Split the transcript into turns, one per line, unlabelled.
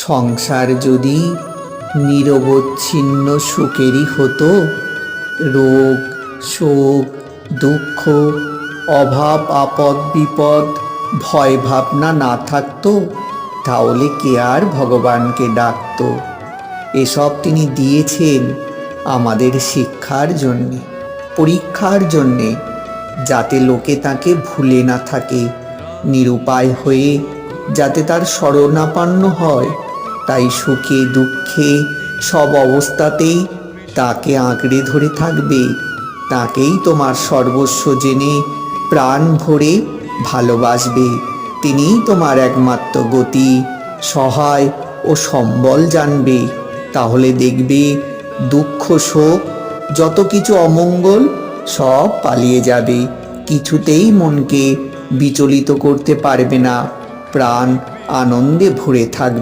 সংসার যদি নিরবচ্ছিন্ন সুখেরই হতো, রোগ শোক দুঃখ অভাব আপদ বিপদ ভয় ভাবনা না থাকতো, তাহলে কে আর ভগবানকে ডাকতো? এসব তিনি দিয়েছেন আমাদের শিক্ষার জন্যে, পরীক্ষার জন্যে, যাতে লোকে তাকে ভুলে না থাকে, নিরুপায় হয়ে যাতে তার শরণাপন্ন হয়। তাই সুখে দুঃখে সব অবস্থাতেই তাকে আঁকড়ে ধরে থাকবে, তাকেই তোমার সর্বস্ব জেনে প্রাণ ভরে ভালোবাসবে। তিনিই তোমার একমাত্র গতি, সহায় ও সম্বল জানবে। তাহলে দেখবে দুঃখ শোক যত কিছু অমঙ্গল সব পালিয়ে যাবে, কিছুতেই মনকে বিচলিত করতে পারবে না, প্রাণ আনন্দে ভরে থাকবে।